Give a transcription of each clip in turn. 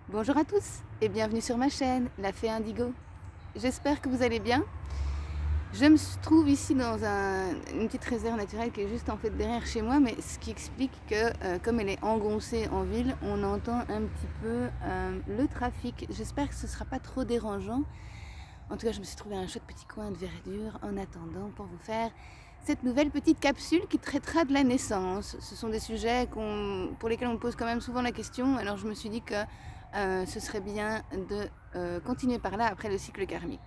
Bonjour à tous et bienvenue sur ma chaîne, La Fée Indigo. J'espère que vous allez bien. Je me trouve ici dans une petite réserve naturelle qui est juste en fait derrière chez moi, mais ce qui explique que comme elle est engoncée en ville, on entend un petit peu le trafic. J'espère que ce ne sera pas trop dérangeant. En tout cas, je me suis trouvé un chouette petit coin de verdure en attendant pour vous faire cette nouvelle petite capsule qui traitera de la naissance. Ce sont des sujets pour lesquels on me pose quand même souvent la question, alors je me suis dit que ce serait bien de continuer par là après le cycle karmique.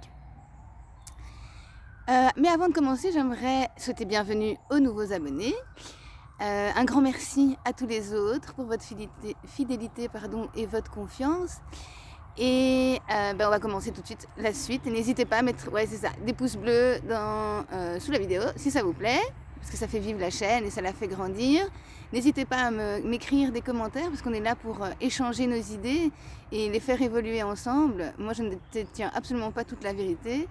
Mais avant de commencer, j'aimerais souhaiter bienvenue aux nouveaux abonnés. Un grand merci à tous les autres pour votre fidélité et votre confiance. Et on va commencer tout de suite la suite. N'hésitez pas à mettre des pouces bleus sous la vidéo si ça vous plaît, parce que ça fait vivre la chaîne et ça la fait grandir. N'hésitez pas à m'écrire des commentaires, parce qu'on est là pour échanger nos idées et les faire évoluer ensemble. Moi, je ne détiens absolument pas toute la vérité,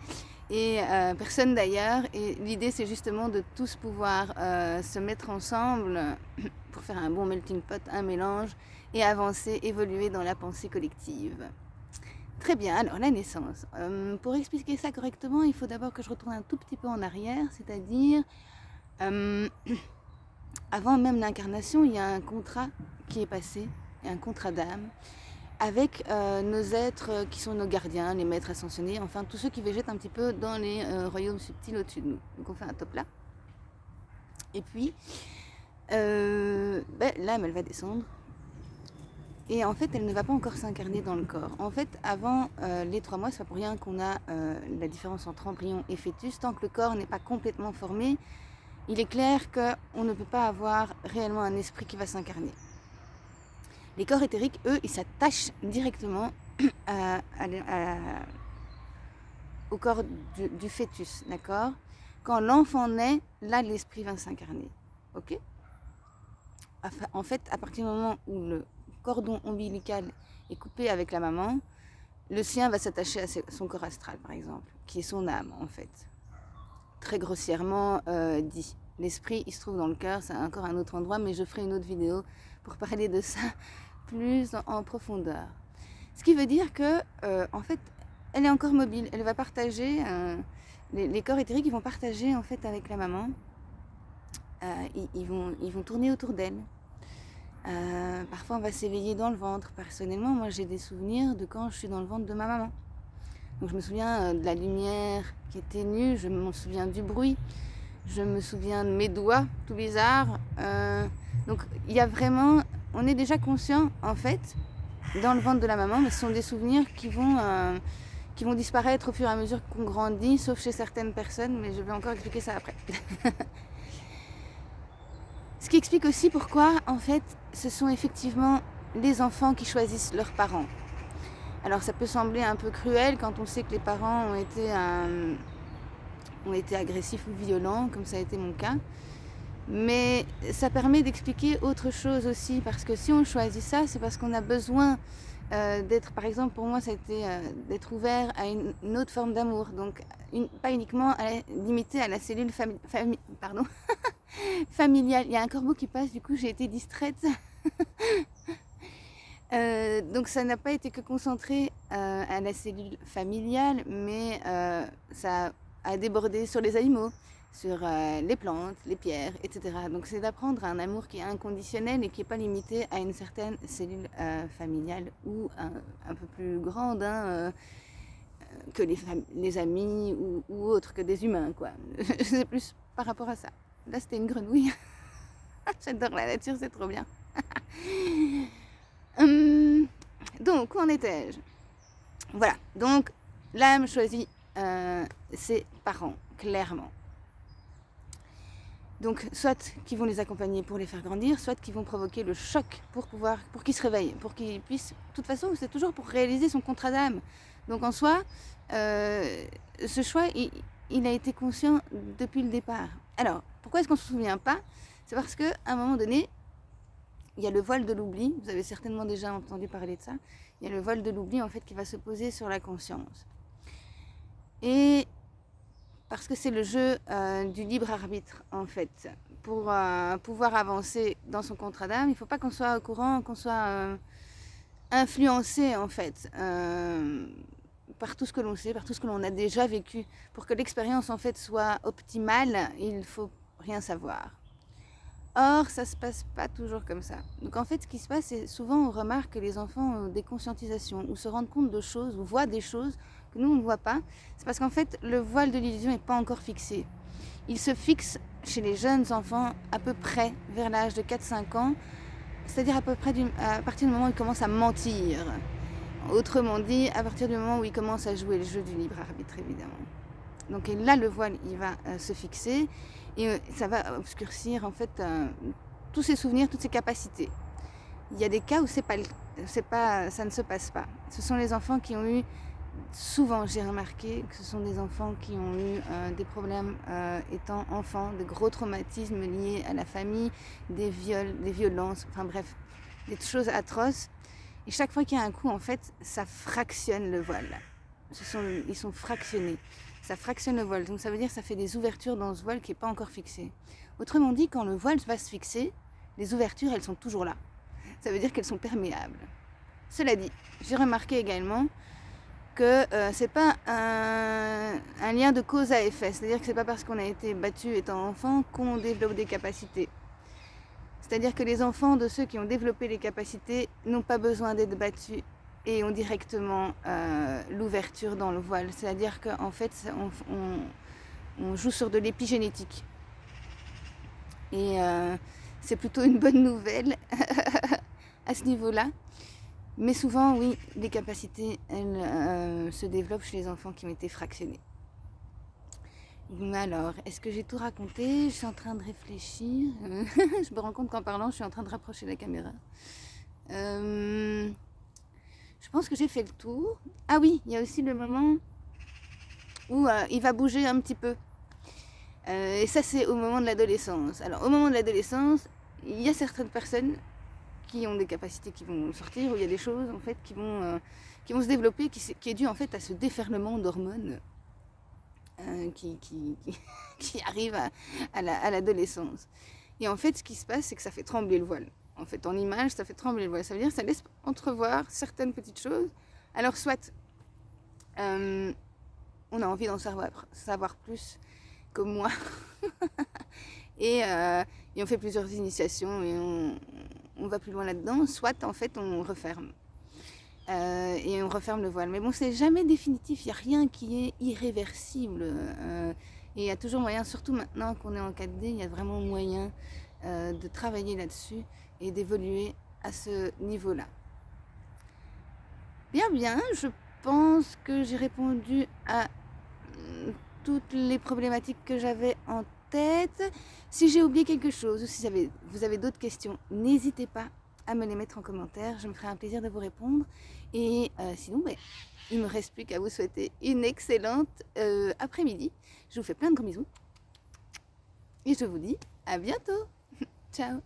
et personne d'ailleurs. Et l'idée, c'est justement de tous pouvoir se mettre ensemble pour faire un bon melting pot, un mélange, et avancer, évoluer dans la pensée collective. Très bien, alors la naissance. Pour expliquer ça correctement, il faut d'abord que je retourne un tout petit peu en arrière, c'est-à-dire avant même l'incarnation, il y a un contrat qui est passé, un contrat d'âme, avec nos êtres qui sont nos gardiens, les maîtres ascensionnés, enfin tous ceux qui végètent un petit peu dans les royaumes subtils au-dessus de nous. Donc on fait un top là. Et puis, l'âme, elle va descendre. Et en fait, elle ne va pas encore s'incarner dans le corps. En fait, avant les 3 mois, c'est pas pour rien qu'on a la différence entre embryon et fœtus. Tant que le corps n'est pas complètement formé, il est clair qu'on ne peut pas avoir réellement un esprit qui va s'incarner. Les corps éthériques, eux, ils s'attachent directement au corps du fœtus, d'accord? Quand l'enfant naît, là, l'esprit va s'incarner, ok? En fait, à partir du moment où le cordon ombilical est coupé avec la maman, le sien va s'attacher à son corps astral, par exemple, qui est son âme, en fait. Très grossièrement dit. L'esprit, il se trouve dans le cœur, c'est encore un autre endroit, mais je ferai une autre vidéo pour parler de ça plus en profondeur. Ce qui veut dire que, en fait, elle est encore mobile. Elle va partager, les corps éthériques, ils vont partager, en fait, avec la maman. Ils vont tourner autour d'elle. Parfois, on va s'éveiller dans le ventre. Personnellement, moi, j'ai des souvenirs de quand je suis dans le ventre de ma maman. Donc, je me souviens de la lumière qui est ténue, je me souviens du bruit, je me souviens de mes doigts tout bizarres. Donc, il y a vraiment, on est déjà conscient, en fait, dans le ventre de la maman, mais ce sont des souvenirs qui vont disparaître au fur et à mesure qu'on grandit, sauf chez certaines personnes, mais je vais encore expliquer ça après. Ce qui explique aussi pourquoi, en fait, ce sont effectivement les enfants qui choisissent leurs parents. Alors ça peut sembler un peu cruel quand on sait que les parents ont été agressifs ou violents, comme ça a été mon cas. Mais ça permet d'expliquer autre chose aussi, parce que si on choisit ça, c'est parce qu'on a besoin d'être, par exemple pour moi ça a été d'être ouvert à une autre forme d'amour, donc pas uniquement limité à la cellule familiale. Il y a un corbeau qui passe, du coup j'ai été distraite. Donc ça n'a pas été que concentré à la cellule familiale, mais ça a débordé sur les animaux, sur les plantes, les pierres, etc. Donc c'est d'apprendre un amour qui est inconditionnel et qui n'est pas limité à une certaine cellule familiale ou un peu plus grande que les amis ou autres, que des humains, quoi. C'est plus par rapport à ça. Là c'était une grenouille. J'adore la nature, c'est trop bien. Donc, où en étais-je? Voilà, donc l'âme choisit ses parents, clairement. Donc, soit qui vont les accompagner pour les faire grandir, soit qui vont provoquer le choc pour qu'ils se réveillent, pour qu'ils puissent. De toute façon, c'est toujours pour réaliser son contrat d'âme. Donc, en soi, ce choix, il a été conscient depuis le départ. Alors, pourquoi est-ce qu'on ne se souvient pas? C'est parce qu'à un moment donné, il y a le voile de l'oubli, vous avez certainement déjà entendu parler de ça. Il y a le voile de l'oubli en fait qui va se poser sur la conscience. Et parce que c'est le jeu du libre arbitre en fait. Pour pouvoir avancer dans son contrat d'âme, il ne faut pas qu'on soit au courant, qu'on soit influencé en fait par tout ce que l'on sait, par tout ce que l'on a déjà vécu. Pour que l'expérience en fait soit optimale, il faut rien savoir. Or, ça se passe pas toujours comme ça. Donc en fait, ce qui se passe, c'est souvent on remarque que les enfants ont des conscientisations ou se rendent compte de choses ou voient des choses que nous on ne voit pas. C'est parce qu'en fait, le voile de l'illusion n'est pas encore fixé. Il se fixe chez les jeunes enfants à peu près vers l'âge de 4-5 ans, c'est-à-dire à peu près à partir du moment où ils commencent à mentir. Autrement dit, à partir du moment où ils commencent à jouer le jeu du libre arbitre, évidemment. Donc là, le voile, il va se fixer et ça va obscurcir en fait tous ses souvenirs, toutes ses capacités. Il y a des cas où ça ne se passe pas. Ce sont les enfants qui ont eu, souvent j'ai remarqué que ce sont des enfants qui ont eu des problèmes étant enfants, de gros traumatismes liés à la famille, des viols, des violences, enfin bref, des choses atroces. Et chaque fois qu'il y a un coup, en fait, ça fractionne le voile. Ils sont fractionnés. Ça fractionne le voile. Donc ça veut dire que ça fait des ouvertures dans ce voile qui n'est pas encore fixé. Autrement dit, quand le voile va se fixer, les ouvertures, elles sont toujours là. Ça veut dire qu'elles sont perméables. Cela dit, j'ai remarqué également que c'est pas un lien de cause à effet. C'est-à-dire que c'est pas parce qu'on a été battu étant enfant qu'on développe des capacités. C'est-à-dire que les enfants de ceux qui ont développé les capacités n'ont pas besoin d'être battus et ont directement l'ouverture dans le voile. C'est-à-dire qu'en fait, on joue sur de l'épigénétique. Et c'est plutôt une bonne nouvelle à ce niveau-là. Mais souvent, oui, les capacités, elles se développent chez les enfants qui ont été fractionnés. Alors, est-ce que j'ai tout raconté? Je suis en train de réfléchir. Je me rends compte qu'en parlant, je suis en train de rapprocher la caméra. Je pense que j'ai fait le tour. Ah oui, il y a aussi le moment où il va bouger un petit peu. Et ça, c'est au moment de l'adolescence. Alors, au moment de l'adolescence, il y a certaines personnes qui ont des capacités qui vont sortir, où il y a des choses en fait qui vont se développer, qui est dû en fait à ce déferlement d'hormones. Qui arrive à l'adolescence. Et en fait, ce qui se passe, c'est que ça fait trembler le voile. En fait, en image, ça fait trembler le voile. Ça veut dire que ça laisse entrevoir certaines petites choses. Alors, soit on a envie d'en savoir plus que moi, et on fait plusieurs initiations et on va plus loin là-dedans, soit en fait on referme. Et on referme le voile. Mais bon, c'est jamais définitif, il n'y a rien qui est irréversible. Et il y a toujours moyen, surtout maintenant qu'on est en 4D, il y a vraiment moyen de travailler là-dessus et d'évoluer à ce niveau-là. Bien, je pense que j'ai répondu à toutes les problématiques que j'avais en tête. Si j'ai oublié quelque chose ou si vous avez d'autres questions, n'hésitez pas à me les mettre en commentaire, je me ferai un plaisir de vous répondre. Et sinon, il ne me reste plus qu'à vous souhaiter une excellente après-midi. Je vous fais plein de gros bisous. Et je vous dis à bientôt. Ciao.